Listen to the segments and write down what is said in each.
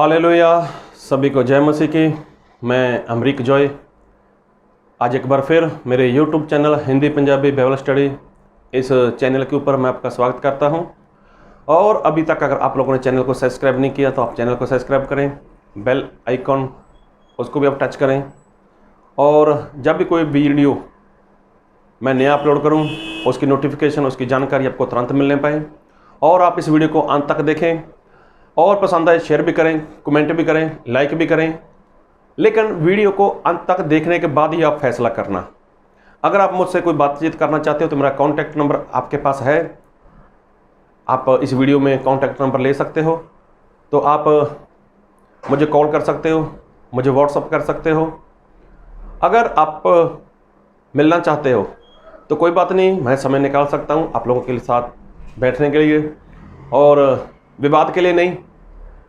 Hallelujah. सभी को जय मसीह की। मैं अमरीक जॉय आज एक बार फिर मेरे YouTube channel Hindi Punjabi Bible study इस चैनल के ऊपर मैं आपका स्वागत करता हूं। और अभी तक अगर आप लोगों ने चैनल को सब्सक्राइब नहीं किया तो आप चैनल को सब्सक्राइब करें, बेल आइकॉन उसको भी आप टच करें, और जब भी कोई वीडियो मैं नया अपलोड करूं उसकी नोटिफिकेशन, उसकी जानकारी आपको तुरंत मिलने पाए। और आप इस वीडियो को अंत तक देखें और पसंद आए शेयर भी करें, कमेंट भी करें, लाइक भी करें। लेकिन वीडियो को अंत तक देखने के बाद ही आप फैसला करना। अगर आप मुझसे कोई बातचीत करना चाहते हो तो मेरा कॉन्टैक्ट नंबर आपके पास है, आप इस वीडियो में कॉन्टैक्ट नंबर ले सकते हो। तो आप मुझे कॉल कर सकते हो, मुझे व्हाट्सअप कर सकते हो। अगर आप मिलना चाहते हो तो कोई बात नहीं, मैं समय निकाल सकता हूँ आप लोगों के साथ बैठने के लिए, और विवाद के लिए नहीं,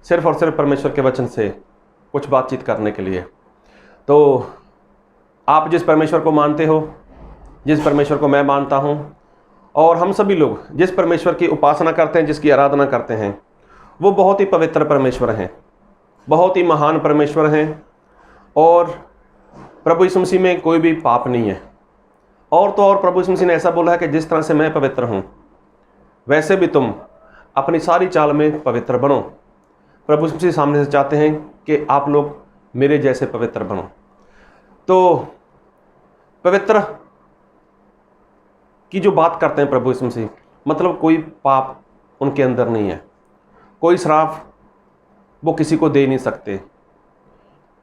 सिर्फ और सिर्फ परमेश्वर के वचन से कुछ बातचीत करने के लिए। तो आप जिस परमेश्वर को मानते हो, जिस परमेश्वर को मैं मानता हूँ, और हम सभी लोग जिस परमेश्वर की उपासना करते हैं, जिसकी आराधना करते हैं, वो बहुत ही पवित्र परमेश्वर हैं, बहुत ही महान परमेश्वर हैं। और प्रभु यीशु मसीह में कोई भी पाप नहीं है। और तो और प्रभु यीशु मसीह ने ऐसा बोला है कि जिस तरह से मैं पवित्र हूँ वैसे भी तुम अपनी सारी चाल में पवित्र बनो। प्रभु यीशु मसीह सामने से चाहते हैं कि आप लोग मेरे जैसे पवित्र बनो। तो पवित्र की जो बात करते हैं प्रभु यीशु मसीह, मतलब कोई पाप उनके अंदर नहीं है, कोई श्राप वो किसी को दे नहीं सकते,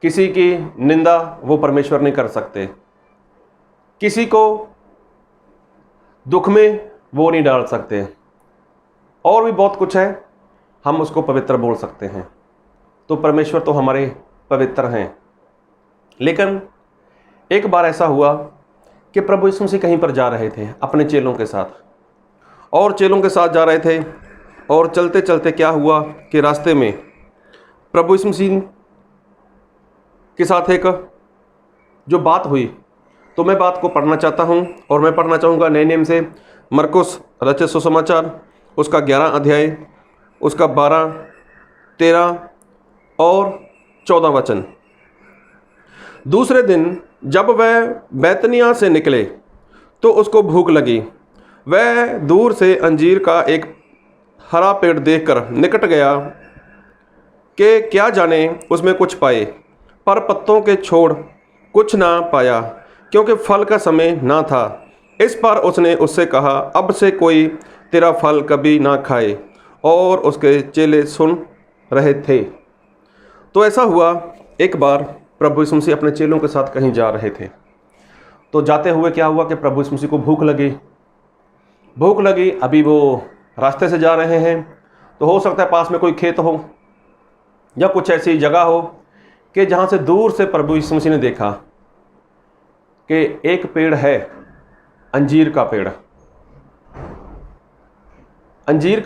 किसी की निंदा वो परमेश्वर नहीं कर सकते, किसी को दुख में वो नहीं डाल सकते, और भी बहुत कुछ है, हम उसको पवित्र बोल सकते हैं। तो परमेश्वर तो हमारे पवित्र हैं। लेकिन एक बार ऐसा हुआ कि प्रभु यीशु मसीह कहीं पर जा रहे थे अपने चेलों के साथ, और चेलों के साथ जा रहे थे, और चलते चलते क्या हुआ कि रास्ते में प्रभु यीशु मसीह के साथ एक जो बात हुई, तो मैं बात को पढ़ना चाहता हूँ, और मैं पढ़ना चाहूँगा नए नियम से मरकुस रचित सुसमाचार उसका 11 अध्याय उसका 12, 13 और 14 वचन। दूसरे दिन जब वह बैतनिया से निकले तो उसको भूख लगी। वह दूर से अंजीर का एक हरा पेड़ देखकर निकट गया कि क्या जाने उसमें कुछ पाए, पर पत्तों के छोड़ कुछ ना पाया, क्योंकि फल का समय ना था। इस पर उसने उससे कहा, अब से कोई तेरा फल कभी ना खाए। और उसके चेले सुन रहे थे। तो ऐसा हुआ, एक बार प्रभु यीशु मसीह अपने चेलों के साथ कहीं जा रहे थे। तो जाते हुए क्या हुआ कि प्रभु यीशु मसीह को भूख लगी। अभी वो रास्ते से जा रहे हैं, तो हो सकता है पास में कोई खेत हो या कुछ ऐसी जगह हो कि जहाँ से दूर से प्रभु यीशु मसीह ने देखा कि एक पेड़ है, अंजीर का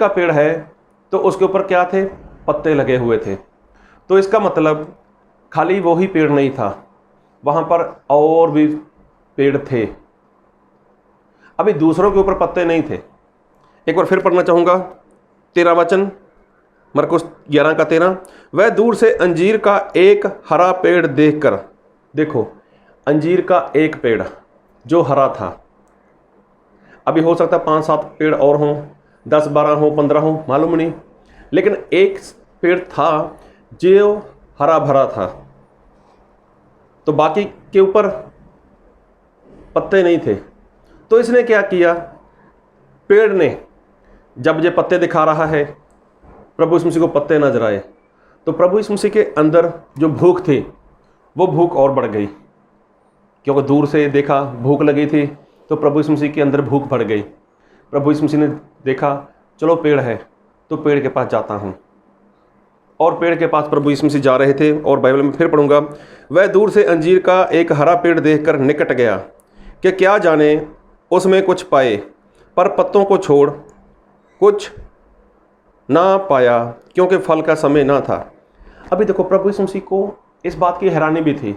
पेड़ है। तो उसके ऊपर क्या थे? पत्ते लगे हुए थे। तो इसका मतलब खाली वो ही पेड़ नहीं था, वहाँ पर और भी पेड़ थे। अभी दूसरों के ऊपर पत्ते नहीं थे। एक बार फिर पढ़ना चाहूँगा 13 वचन, मरकुस 11 का 13। वह दूर से अंजीर का एक हरा पेड़ देखकर, देखो अंजीर का एक पेड़ जो हरा था, अभी हो सकता है 5-7 पेड़ और हों, 10-12 हो, 15 हो, मालूम नहीं, लेकिन एक पेड़ था जो हरा भरा था। तो बाकी के ऊपर पत्ते नहीं थे। तो इसने क्या किया, पेड़ ने जब ये पत्ते दिखा रहा है, प्रभु यीशु मसीह को पत्ते नजर आए, तो प्रभु यीशु मसीह के अंदर जो भूख थी वो भूख और बढ़ गई, क्योंकि दूर से देखा, भूख लगी थी, तो प्रभु यीशु मसीह के अंदर भूख बढ़ गई। प्रभु यीशु मसीह ने देखा, चलो पेड़ है तो पेड़ के पास जाता हूँ, और पेड़ के पास प्रभु यीशु मसीह जा रहे थे। और बाइबल में फिर पढ़ूंगा, वह दूर से अंजीर का एक हरा पेड़ देखकर निकट गया कि क्या जाने उसमें कुछ पाए, पर पत्तों को छोड़ कुछ ना पाया, क्योंकि फल का समय ना था। अभी देखो प्रभु यीशु मसीह को इस बात की हैरानी भी थी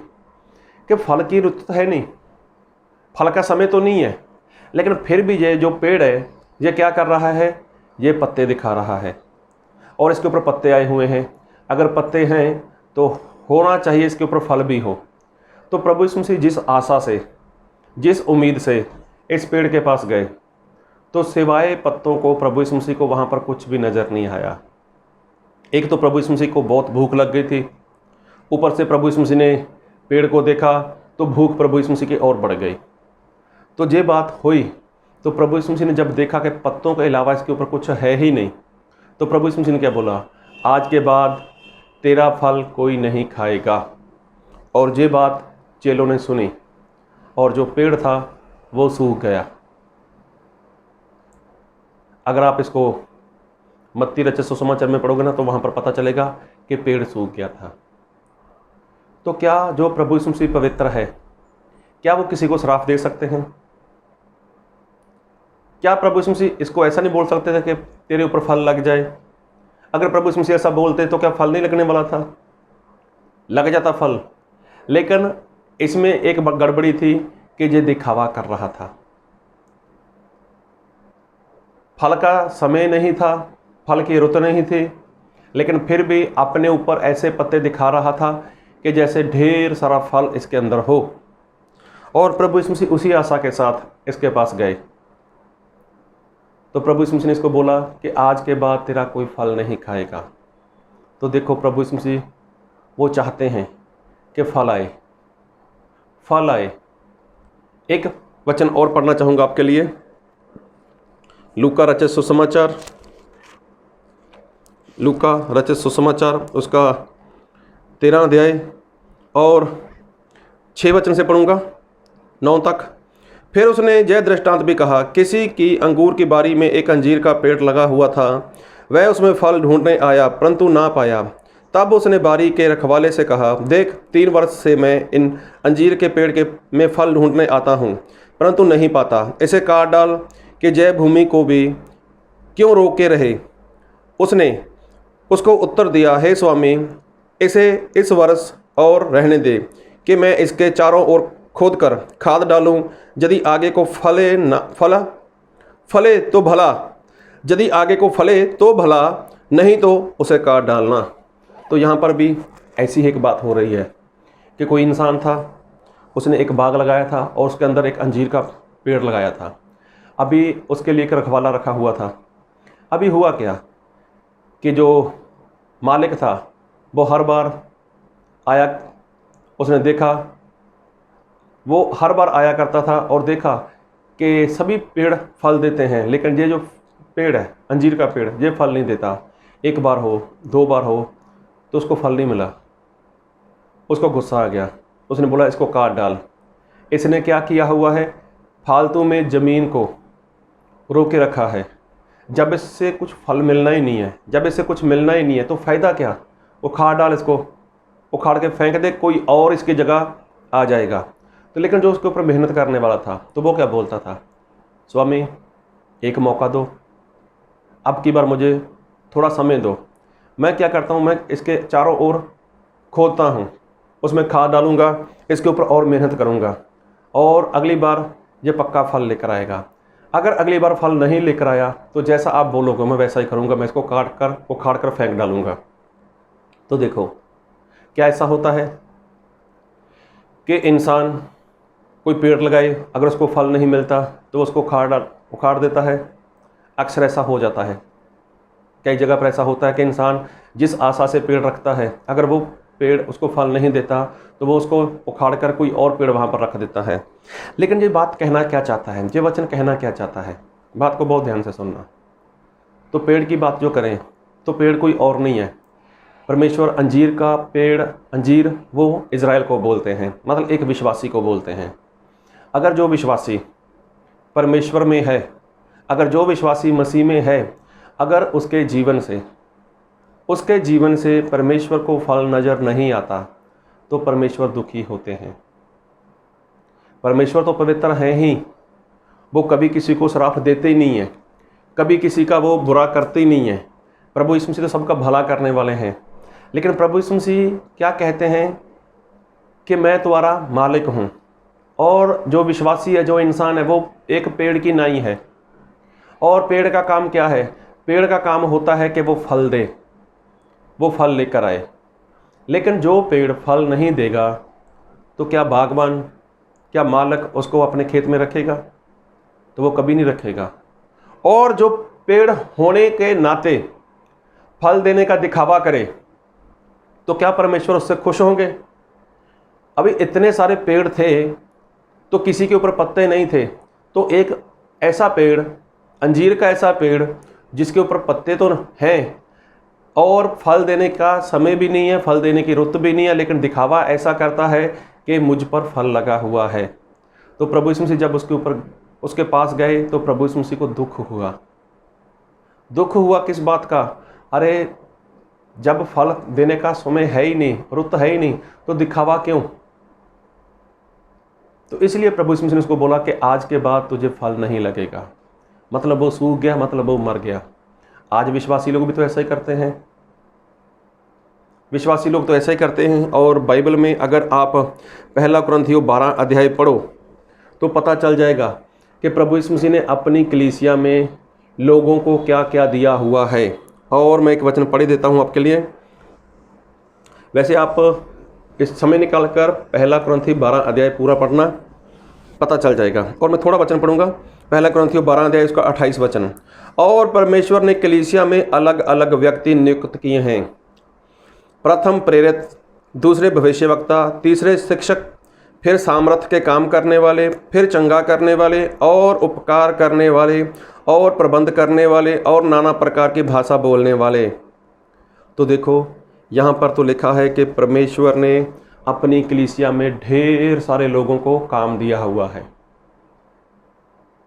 कि फल की रुत है नहीं, फल का समय तो नहीं है, लेकिन फिर भी ये जो पेड़ है ये क्या कर रहा है, ये पत्ते दिखा रहा है, और इसके ऊपर पत्ते आए हुए हैं। अगर पत्ते हैं तो होना चाहिए इसके ऊपर फल भी हो। तो प्रभु यीशु मसीह जिस आशा से, जिस उम्मीद से इस पेड़ के पास गए, तो सिवाय पत्तों को प्रभु यीशु मसीह को वहाँ पर कुछ भी नज़र नहीं आया। एक तो प्रभु यीशु मसीह को बहुत भूख लग गई थी, ऊपर से प्रभु यीशु मसीह ने पेड़ को देखा तो भूख प्रभु यीशु मसीह की और बढ़ गई। तो ये बात हुई तो प्रभु यीशु मसीह ने जब देखा कि पत्तों के अलावा इसके ऊपर कुछ है ही नहीं, तो प्रभु यीशु मसीह ने क्या बोला, आज के बाद तेरा फल कोई नहीं खाएगा। और ये बात चेलों ने सुनी और जो पेड़ था वो सूख गया। अगर आप इसको मत्ती रचित सुसमाचार में पढ़ोगे ना तो वहाँ पर पता चलेगा कि पेड़ सूख गया था। तो क्या जो प्रभु यीशु मसीह पवित्र है, क्या वो किसी को श्राप दे सकते हैं? क्या प्रभु यीशु मसीह इसको ऐसा नहीं बोल सकते थे कि तेरे ऊपर फल लग जाए? अगर प्रभु यीशु मसीह ऐसा बोलते तो क्या फल नहीं लगने वाला था? लग जाता फल। लेकिन इसमें एक गड़बड़ी थी कि ये दिखावा कर रहा था। फल का समय नहीं था, फल की रुत नहीं थी, लेकिन फिर भी अपने ऊपर ऐसे पत्ते दिखा रहा था कि जैसे ढेर सारा फल इसके अंदर हो। और प्रभु यीशु मसीह उसी आशा के साथ इसके पास गए। तो प्रभु यीशु मसीह ने इसको बोला कि आज के बाद तेरा कोई फल नहीं खाएगा। तो देखो प्रभु यीशु मसीह वो चाहते हैं कि फल आए, फल आए। एक वचन और पढ़ना चाहूँगा आपके लिए, लूका रचित सुसमाचार, लूका रचित सुसमाचार उसका 13 अध्याय और 6 वचन से पढ़ूंगा 9 तक। फिर उसने यह दृष्टांत भी कहा, किसी की अंगूर की बारी में एक अंजीर का पेड़ लगा हुआ था। वह उसमें फल ढूंढने आया परंतु ना पाया। तब उसने बारी के रखवाले से कहा, देख 3 वर्ष से मैं इन अंजीर के पेड़ के में फल ढूंढने आता हूँ परंतु नहीं पाता। इसे काट डाल कि जय भूमि को भी क्यों रोके रहे। उसने उसको उत्तर दिया, हे स्वामी, इसे इस वर्ष और रहने दे कि मैं इसके चारों ओर खोद कर खाद डालूं। यदि आगे को फले तो भला, यदि आगे को फले तो भला, नहीं तो उसे काट डालना। तो यहाँ पर भी ऐसी ही एक बात हो रही है कि कोई इंसान था, उसने एक बाग लगाया था और उसके अंदर एक अंजीर का पेड़ लगाया था। अभी उसके लिए एक रखवाला रखा हुआ था। अभी हुआ क्या कि जो मालिक था वो हर बार आया, उसने देखा, वो हर बार आया करता था और देखा कि सभी पेड़ फल देते हैं, लेकिन ये जो पेड़ है अंजीर का पेड़ ये फल नहीं देता। एक बार हो, 2 बार हो तो उसको फल नहीं मिला। उसको गुस्सा आ गया, उसने बोला इसको काट डाल। इसने क्या किया हुआ है, फालतू में ज़मीन को रोके रखा है। जब इससे कुछ फल मिलना ही नहीं है, जब इससे कुछ मिलना ही नहीं है तो फ़ायदा क्या? उखाड़ डाल, इसको उखाड़ के फेंक दे, कोई और इसकी जगह आ जाएगा। तो लेकिन जो उसके ऊपर मेहनत करने वाला था तो वो क्या बोलता था, स्वामी एक मौका दो, अब की बार मुझे थोड़ा समय दो। मैं क्या करता हूँ, मैं इसके चारों ओर खोदता हूँ, उसमें खाद डालूँगा, इसके ऊपर और मेहनत करूँगा और अगली बार ये पक्का फल लेकर आएगा। अगर अगली बार फल नहीं लेकर आया तो जैसा आप बोलोगे मैं वैसा ही करूँगा, मैं इसको काट कर उखाड़ कर फेंक डालूँगा। तो देखो क्या ऐसा होता है कि इंसान कोई पेड़ लगाए, अगर उसको फल नहीं मिलता तो उसको उखाड़ देता है। अक्सर ऐसा हो जाता है, कई जगह पर ऐसा होता है कि इंसान जिस आशा से पेड़ रखता है, अगर वो पेड़ उसको फल नहीं देता तो वो उसको उखाड़ कर कोई और पेड़ वहाँ पर रख देता है। लेकिन ये बात कहना क्या चाहता है, ये वचन कहना क्या चाहता है, बात को बहुत ध्यान से सुनना। तो पेड़ की बात जो करें तो पेड़ कोई और नहीं है, परमेश्वर। अंजीर का पेड़, अंजीर वो इज़राइल को बोलते हैं, मतलब एक विश्वासी को बोलते हैं। अगर जो विश्वासी परमेश्वर में है, अगर जो विश्वासी मसीह में है, अगर उसके जीवन से परमेश्वर को फल नज़र नहीं आता तो परमेश्वर दुखी होते हैं। परमेश्वर तो पवित्र हैं ही, वो कभी किसी को श्राप देते ही नहीं है, कभी किसी का वो बुरा करते ही नहीं है। प्रभु यीशु मसीह तो सबका भला करने वाले हैं। लेकिन प्रभु यीशु मसीह क्या कहते हैं कि मैं तुम्हारा मालिक हूँ, और जो विश्वासी है, जो इंसान है, वो एक पेड़ की नाई है। और पेड़ का काम क्या है? पेड़ का काम होता है कि वो फल दे। वो फल लेकर आए। लेकिन जो पेड़ फल नहीं देगा तो क्या बागवान, क्या मालिक उसको अपने खेत में रखेगा? तो वो कभी नहीं रखेगा। और जो पेड़ होने के नाते फल देने का दिखावा करे तो क्या परमेश्वर उससे खुश होंगे? अभी इतने सारे पेड़ थे तो किसी के ऊपर पत्ते नहीं थे, तो एक ऐसा पेड़, अंजीर का ऐसा पेड़ जिसके ऊपर पत्ते तो हैं और फल देने का समय भी नहीं है, फल देने की रुत भी नहीं है, लेकिन दिखावा ऐसा करता है कि मुझ पर फल लगा हुआ है। तो प्रभु यीशु मसीह जब उसके पास गए तो प्रभु यीशु मसीह को दुख हुआ। दुख हुआ किस बात का? अरे जब फल देने का समय है ही नहीं, रुत है ही नहीं, तो दिखावा क्यों? तो इसलिए प्रभु यीशु मसीह ने उसको बोला कि आज के बाद तुझे फल नहीं लगेगा। मतलब वो सूख गया, मतलब वो मर गया। आज विश्वासी लोग भी तो ऐसा ही करते हैं। विश्वासी लोग तो ऐसा ही करते हैं। और बाइबल में अगर आप पहला कुरिन्थियों 12 अध्याय पढ़ो तो पता चल जाएगा कि प्रभु यीशु मसीह ने अपनी कलीसिया में लोगों को क्या क्या दिया हुआ है। और मैं एक वचन पढ़ देता हूँ आपके लिए। वैसे आप इस समय निकाल कर पहला कुरिन्थियों 12 अध्याय पूरा पढ़ना, पता चल जाएगा। और मैं थोड़ा वचन पढ़ूंगा। पहला कुरिन्थियों 12 अध्याय उसका 28 वचन। और परमेश्वर ने कलीसिया में अलग अलग व्यक्ति नियुक्त किए हैं, प्रथम प्रेरित, दूसरे भविष्यवक्ता, तीसरे शिक्षक, फिर सामर्थ के काम करने वाले, फिर चंगा करने वाले, और उपकार करने वाले, और प्रबंध करने वाले, और नाना प्रकार की भाषा बोलने वाले। तो देखो यहाँ पर तो लिखा है कि परमेश्वर ने अपनी कलीसिया में ढेर सारे लोगों को काम दिया हुआ है।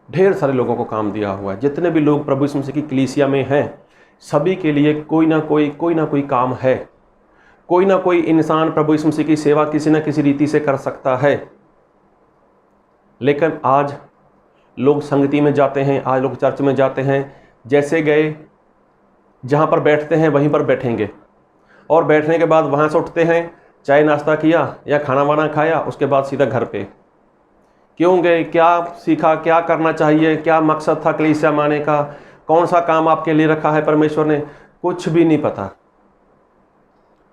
ढेर सारे लोगों को काम दिया हुआ है। जितने भी लोग प्रभु यीशु मसीह की कलीसिया में हैं, सभी के लिए कोई ना कोई काम है। कोई ना कोई इंसान प्रभु यीशु मसीह की सेवा किसी न किसी रीति से कर सकता है। लेकिन आज लोग संगति में जाते हैं, आज लोग चर्च में जाते हैं, जैसे गए जहाँ पर बैठते हैं वहीं पर बैठेंगे, और बैठने के बाद वहाँ से उठते हैं, चाय नाश्ता किया या खाना वाना खाया, उसके बाद सीधा घर पे। क्यों गए, क्या सीखा, क्या करना चाहिए, क्या मकसद था कलीसिया में आने का, कौन सा काम आपके लिए रखा है परमेश्वर ने, कुछ भी नहीं पता।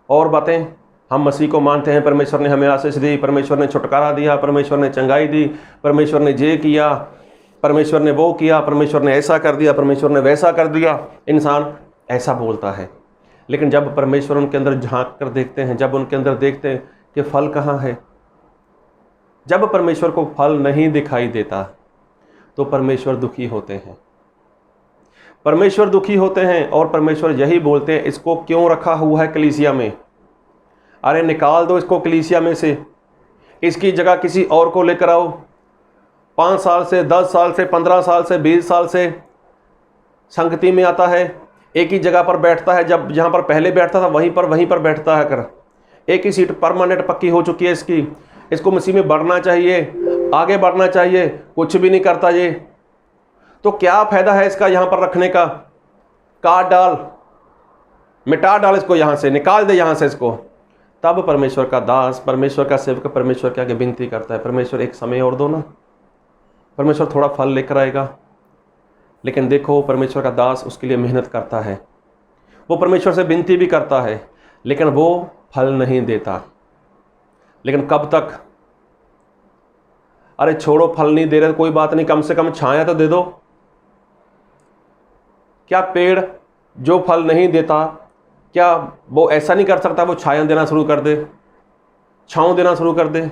और बातें, हम मसीह को मानते हैं, परमेश्वर ने हमें आशीष दी, परमेश्वर ने छुटकारा दिया, परमेश्वर ने चंगाई दी, परमेश्वर ने ये किया, परमेश्वर ने वो किया, परमेश्वर ने ऐसा कर दिया, परमेश्वर ने वैसा कर दिया। इंसान ऐसा बोलता है, लेकिन जब परमेश्वर उनके अंदर झांक कर देखते हैं, जब उनके अंदर देखते हैं कि फल कहाँ है, जब परमेश्वर को फल नहीं दिखाई देता तो परमेश्वर दुखी होते हैं। परमेश्वर दुखी होते हैं और परमेश्वर यही बोलते हैं, इसको क्यों रखा हुआ है कलीसिया में? अरे निकाल दो इसको कलीसिया में से, इसकी जगह किसी और को लेकर आओ। 5 साल से, 10 साल से, 15 साल से, 20 साल से संगति में आता है, एक ही जगह पर बैठता है, जब जहाँ पर पहले बैठता था वहीं पर बैठता है कर। एक ही सीट परमानेंट पक्की हो चुकी है इसकी। इसको मसीह में बढ़ना चाहिए, आगे बढ़ना चाहिए, कुछ भी नहीं करता ये। तो क्या फ़ायदा है इसका यहाँ पर रखने का? काट डाल, मिटा डाल इसको, यहाँ से निकाल दे यहाँ से इसको। तब परमेश्वर का दास, परमेश्वर का सेवक परमेश्वर के आगे विनती करता है, परमेश्वर एक समय और दो ना, परमेश्वर थोड़ा फल लेकर आएगा। लेकिन देखो परमेश्वर का दास उसके लिए मेहनत करता है, वो परमेश्वर से विनती भी करता है, लेकिन वो फल नहीं देता। लेकिन कब तक? अरे छोड़ो, फल नहीं दे रहे कोई बात नहीं, कम से कम छाया तो दे दो। क्या पेड़ जो फल नहीं देता, क्या वो ऐसा नहीं कर सकता, वो छाया देना शुरू कर दे, छांव देना शुरू कर दे?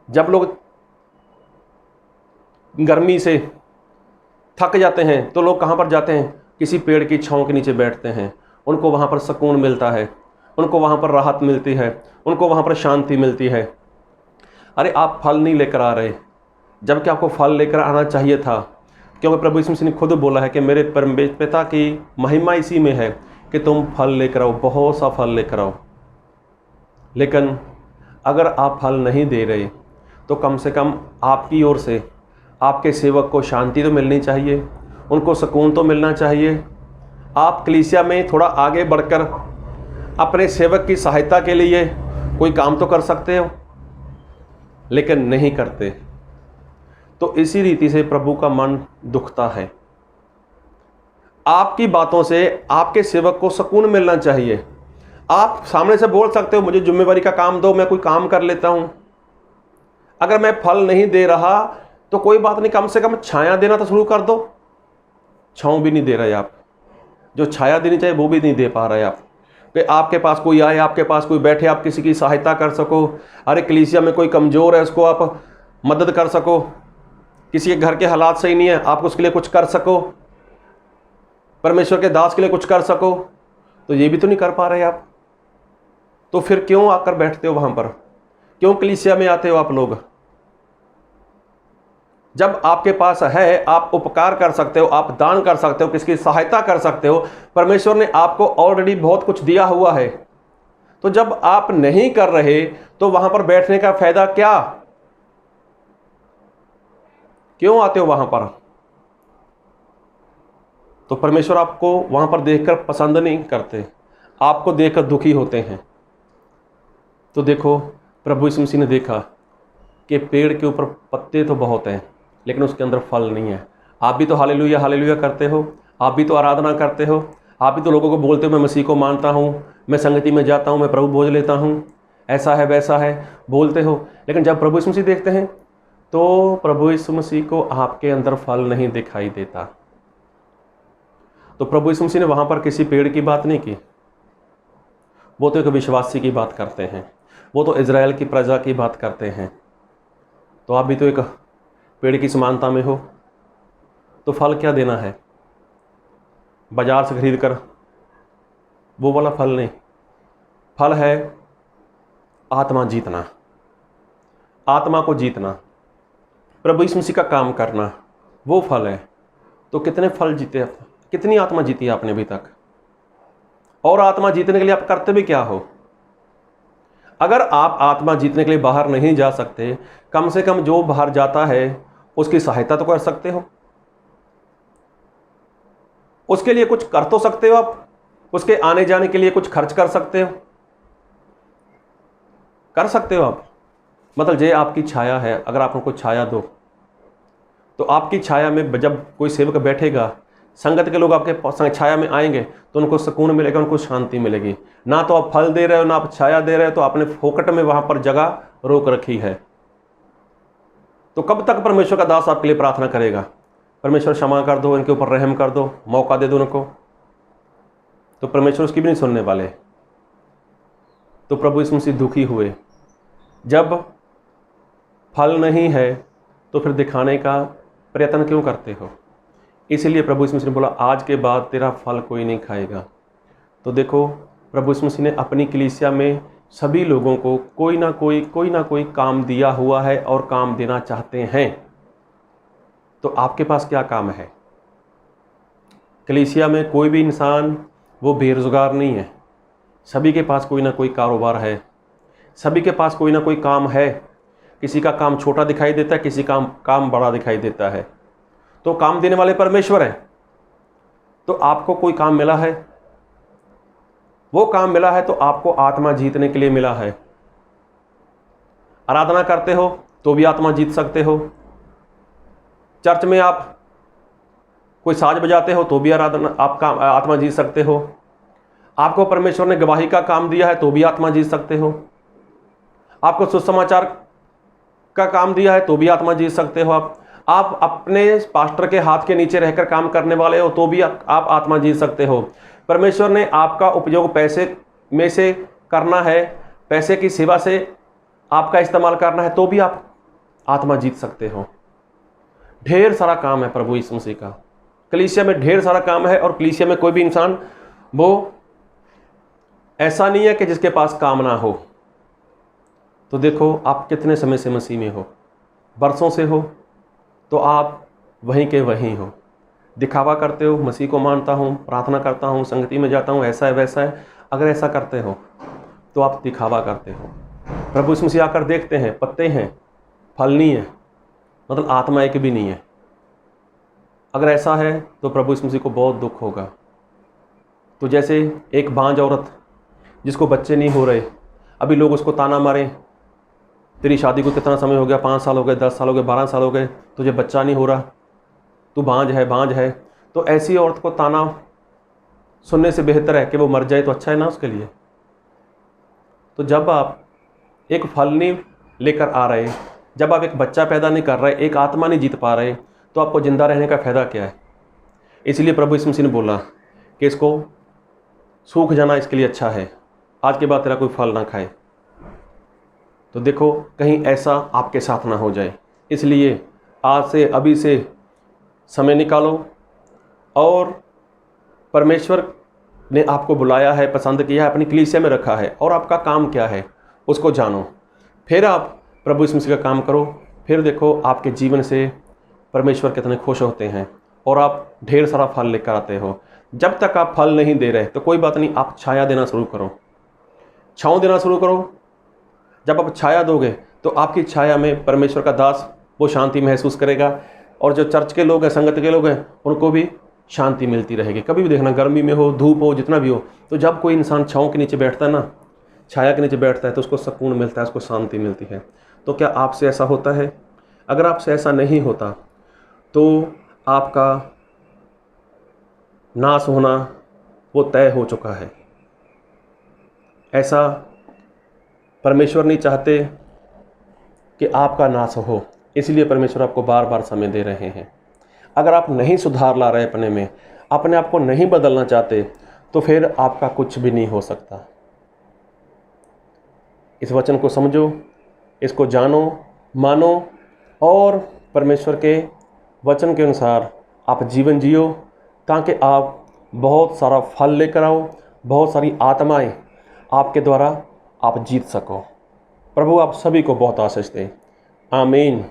जब लोग गर्मी से थक जाते हैं तो लोग कहाँ पर जाते हैं? किसी पेड़ की छांव के नीचे बैठते हैं। उनको वहाँ पर सुकून मिलता है, उनको वहाँ पर राहत मिलती है, उनको वहाँ पर शांति मिलती है। अरे आप फल नहीं लेकर आ रहे, जबकि आपको फल लेकर आना चाहिए था, क्योंकि प्रभु यीशु मसीह ने खुद बोला है कि मेरे परमेश्वर पिता की महिमा इसी में है कि तुम फल लेकर आओ, बहुत सा फल लेकर आओ। लेकिन अगर आप फल नहीं दे रहे तो कम से कम आपकी ओर से आपके सेवक को शांति तो मिलनी चाहिए, उनको सुकून तो मिलना चाहिए। आप कलीसिया में थोड़ा आगे बढ़कर अपने सेवक की सहायता के लिए कोई काम तो कर सकते हो, लेकिन नहीं करते। तो इसी रीति से प्रभु का मन दुखता है। आपकी बातों से आपके सेवक को सुकून मिलना चाहिए। आप सामने से बोल सकते हो मुझे जिम्मेवारी का काम दो, मैं कोई काम कर लेता हूं। अगर मैं फल नहीं दे रहा तो कोई बात नहीं, कम से कम छाया देना तो शुरू कर दो। छांव भी नहीं दे रहे आप, जो छाया देनी चाहिए वो भी नहीं दे पा रहे आप। कि आपके पास कोई आए, आपके पास कोई बैठे, आप किसी की सहायता कर सको। अरे कलीसिया में कोई कमज़ोर है, उसको आप मदद कर सको। किसी के घर के हालात सही नहीं है, आप उसके लिए कुछ कर सको। परमेश्वर के दास के लिए कुछ कर सको, तो ये भी तो नहीं कर पा रहे आप। तो फिर क्यों आकर बैठते हो वहाँ पर? क्यों कलीसिया में आते हो आप लोग? जब आपके पास है, आप उपकार कर सकते हो, आप दान कर सकते हो, किसकी सहायता कर सकते हो। परमेश्वर ने आपको ऑलरेडी बहुत कुछ दिया हुआ है। तो जब आप नहीं कर रहे तो वहां पर बैठने का फायदा क्या? क्यों आते हो वहां पर? तो परमेश्वर आपको वहां पर देखकर पसंद नहीं करते, आपको देखकर दुखी होते हैं। तो देखो, प्रभु यीशु मसीह ने देखा कि पेड़ के ऊपर पत्ते तो बहुत हैं लेकिन उसके अंदर फल नहीं है। आप भी तो हालेलुया हालेलुया करते हो, आप भी तो आराधना करते हो, आप भी तो लोगों को बोलते हो मैं मसीह को मानता हूँ, मैं संगति में जाता हूँ, मैं प्रभु भोज लेता हूँ, ऐसा है वैसा है बोलते हो। लेकिन जब प्रभु यीशु मसीह देखते हैं तो प्रभु यीशु मसीह को आपके अंदर फल नहीं दिखाई देता। तो प्रभु यीशु मसीह ने वहाँ पर किसी पेड़ की बात नहीं की, वो तो एक विश्वासी की बात करते हैं, वो तो इज़राइल की प्रजा की बात करते हैं। तो आप भी तो एक पेड़ की समानता में हो। तो फल क्या देना है? बाजार से खरीद कर वो वाला फल नहीं, फल है आत्मा जीतना, आत्मा को जीतना, प्रभु यीशु मसीह का काम करना, वो फल है। तो कितने फल जीते, कितनी आत्मा जीती है आपने अभी तक? और आत्मा जीतने के लिए आप करते भी क्या हो? अगर आप आत्मा जीतने के लिए बाहर नहीं जा सकते, कम से कम जो बाहर जाता है उसकी सहायता तो कर सकते हो, उसके लिए कुछ कर तो सकते हो आप, उसके आने जाने के लिए कुछ खर्च कर सकते हो, कर सकते हो आप। मतलब ये आपकी छाया है, अगर आप उनको छाया दो तो आपकी छाया में जब कोई सेवक बैठेगा, संगत के लोग आपके छाया में आएंगे तो उनको सुकून मिलेगा, उनको शांति मिलेगी। ना तो आप फल दे रहे हो, ना आप छाया दे रहे हो, तो आपने फोकट में वहां पर जगह रोक रखी है। तो कब तक परमेश्वर का दास आपके लिए प्रार्थना करेगा? परमेश्वर क्षमा कर दो, इनके ऊपर रहम कर दो, मौका दे दो उनको। तो परमेश्वर उसकी भी नहीं सुनने वाले। तो प्रभु यीशु मसीह दुखी हुए। जब फल नहीं है तो फिर दिखाने का प्रयत्न क्यों करते हो? इसलिए प्रभु यीशु मसीह ने बोला आज के बाद तेरा फल कोई नहीं खाएगा। तो देखो, प्रभु यीशु मसीह ने अपनी कलीसिया में सभी लोगों को कोई ना कोई काम दिया हुआ है और काम देना चाहते हैं। तो आपके पास क्या काम है? कलीसिया में कोई भी इंसान वो बेरोजगार नहीं है, सभी के पास कोई ना कोई कारोबार है, सभी के पास कोई ना कोई काम है। किसी का काम छोटा दिखाई देता है, किसी का काम बड़ा दिखाई देता है। तो काम देने वाले परमेश्वर हैं। तो आपको कोई काम मिला है, वो काम मिला है तो आपको आत्मा जीतने के लिए मिला है। आराधना करते हो तो भी आत्मा जीत सकते हो। चर्च में आप कोई साज बजाते हो तो भी आपका आत्मा जीत सकते हो। आपको परमेश्वर ने गवाही का काम दिया है तो भी आत्मा जीत सकते हो। आपको सुसमाचार का काम दिया है तो भी आत्मा जीत सकते हो। आप अपने पास्टर के हाथ के नीचे रहकर काम करने वाले हो तो भी आप आत्मा जीत सकते हो। परमेश्वर ने आपका उपयोग पैसे में से करना है, पैसे की सेवा से आपका इस्तेमाल करना है तो भी आप आत्मा जीत सकते हो। ढेर सारा काम है प्रभु यीशु मसीह का। कलीसिया में ढेर सारा काम है और कलीसिया में कोई भी इंसान वो ऐसा नहीं है कि जिसके पास काम ना हो। तो देखो, आप कितने समय से मसीह में हो, बरसों से हो, तो आप वहीं के वहीं हो। दिखावा करते हो, मसीह को मानता हूँ, प्रार्थना करता हूँ, संगति में जाता हूँ, ऐसा है वैसा है। अगर ऐसा करते हो तो आप दिखावा करते हो। प्रभु यीशु मसीह आकर देखते हैं पत्ते हैं, फल नहीं है, मतलब आत्मा एक भी नहीं है। अगर ऐसा है तो प्रभु यीशु मसीह को बहुत दुख होगा। तो जैसे एक बांझ औरत जिसको बच्चे नहीं हो रहे, अभी लोग उसको ताना मारें, तेरी शादी को कितना समय हो गया, 5 साल हो गए, 10 साल हो गए, 12 साल हो गए, तुझे बच्चा नहीं हो रहा, तू बांझ है। तो तो ऐसी औरत को ताना सुनने से बेहतर है कि वो मर जाए तो अच्छा है ना उसके लिए। तो जब आप एक फल नहीं लेकर आ रहे, जब आप एक बच्चा पैदा नहीं कर रहे, एक आत्मा नहीं जीत पा रहे, तो आपको जिंदा रहने का फ़ायदा क्या है। इसलिए प्रभु यीशु मसीह ने बोला कि इसको सूख जाना इसके लिए अच्छा है, आज के बाद तेरा कोई फल ना खाए। तो देखो कहीं ऐसा आपके साथ ना हो जाए, इसलिए आज से अभी से समय निकालो और परमेश्वर ने आपको बुलाया है, पसंद किया है, अपनी कलीसिया में रखा है और आपका काम क्या है उसको जानो। फिर आप प्रभु यीशु मसीह का काम करो, फिर देखो आपके जीवन से परमेश्वर कितने खुश होते हैं और आप ढेर सारा फल लेकर आते हो। जब तक आप फल नहीं दे रहे तो कोई बात नहीं, आप छाया देना शुरू करो, छाँव देना शुरू करो। जब आप छाया दोगे तो आपकी छाया में परमेश्वर का दास वो शांति महसूस करेगा और जो चर्च के लोग हैं, संगत के लोग हैं, उनको भी शांति मिलती रहेगी। कभी भी देखना, गर्मी में हो, धूप हो, जितना भी हो, तो जब कोई इंसान छाँव के नीचे बैठता है ना, छाया के नीचे बैठता है, तो उसको सुकून मिलता है, उसको शांति मिलती है। तो क्या आपसे ऐसा होता है? अगर आपसे ऐसा नहीं होता तो आपका नाश होना वो तय हो चुका है। ऐसा परमेश्वर नहीं चाहते कि आपका नाश हो, इसलिए परमेश्वर आपको बार बार समय दे रहे हैं। अगर आप नहीं सुधार ला रहे अपने में, अपने आप को नहीं बदलना चाहते, तो फिर आपका कुछ भी नहीं हो सकता। इस वचन को समझो, इसको जानो, मानो और परमेश्वर के वचन के अनुसार आप जीवन जियो, ताकि आप बहुत सारा फल लेकर आओ, बहुत सारी आत्माएं आपके द्वारा आप जीत सको। प्रभु आप सभी को बहुत आशीष दे। आमीन।